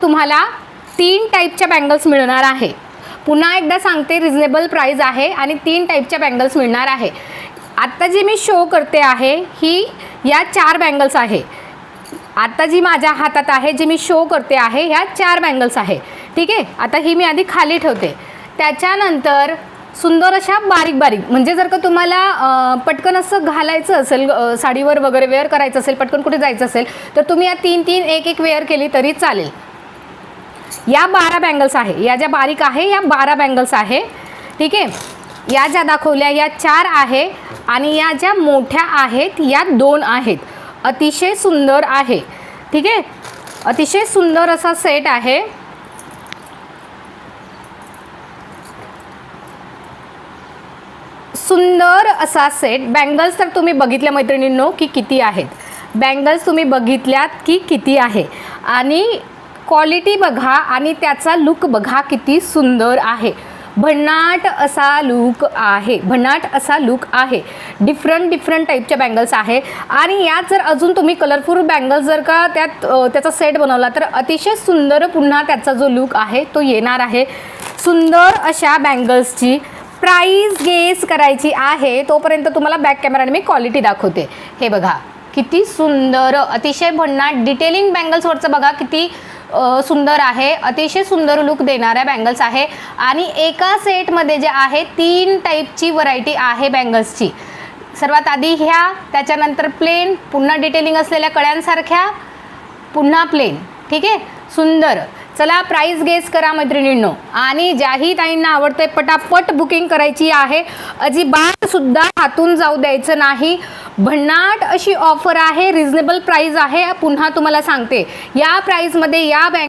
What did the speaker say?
तुम्हाला 3 टाईपच्या बँगल्स मिळणार आहे। पुन्हा एकदा सांगते, रिजनेबल प्राइस आहे आणि 3 टाईपच्या बँगल्स मिळणार आहे। आता जी मी शो करते आहे ही या 4 बँगल्स आहे। आता जी माझ्या हातात आहे, जी मी शो करते आहे, ह्या 4 बँगल्स आहे। ठीक आहे, आता ही मी आधी खाली ठेवते। त्याच्यानंतर सुंदर अशा बारीक बारीक, म्हणजे जर का तुम्हाला पटकन असं घालायचं असेल, साडीवर वगैरे वेअर करायचं असेल, पटकन कुठे जायचं असेल, तर तुम्ही या 3-3 1-1 वेअर केली तरी चालेल। या 12 बँगल्स आहे, या ज्या बारीक आहे या 12 बँगल्स आहे। ठीक आहे, या ज्या दाखवल्या या 4 आहे आणि या ज्या मोठ्या आहेत या 2 आहेत। अतिशय सुंदर आहे। ठीक आहे, अतिशय सुंदर असा सेट आहे। सुंदर असा सेट। बँगल्स तर तुम्ही बघितल्या मैत्रिणींनो की किती आहेत, बँगल्स तुम्ही बघितल्यात की किती आहे, आणि क्वालिटी बघा आणि त्याचा लुक बघा किती सुंदर आहे। भन्नाट असा लुक आहे, भन्नाट असा लुक आहे। डिफरंट टाईपच्या बँगल्स आहे आणि यात जर अजून तुम्ही कलरफुल बँगल्स जर का त्याचा सेट बनवला तर अतिशय सुंदर पुन्हा त्याचा जो लुक आहे तो येणार आहे। सुंदर अशा बँगल्सची प्राइस गेस करायची आहे। तोपर्यंत तुम्हाला बॅक कॅमेराने मी क्वालिटी दाखवते। हे बघा किती सुंदर, अतिशय भन्नाट डिटेलिंग बँगल्सवरचं बघा किती सुंदर आहे। अतिशय सुंदर लुक देणाऱ्या बँगल्स आहे आणि एका सेटमध्ये जे आहे 3 टाईपची व्हरायटी आहे बँगल्सची। सर्वात आधी ह्या, त्याच्यानंतर प्लेन, पुन्हा डिटेलिंग असलेल्या कळ्यांसारख्या, पुन्हा प्लेन। ठीक आहे, सुंदर। चला प्राइस गेस करा मैत्रिणींनो, आणि ज्याही ताईंना आवडते पटापट बुकिंग करायची आहे। अजिबात सुद्धा हातून जाऊ द्यायचं नाही। भन्नाट अशी ऑफर आहे, रिजनेबल प्राइस आहे। पुन्हा तुम्हाला सांगते, या प्राइसमध्ये या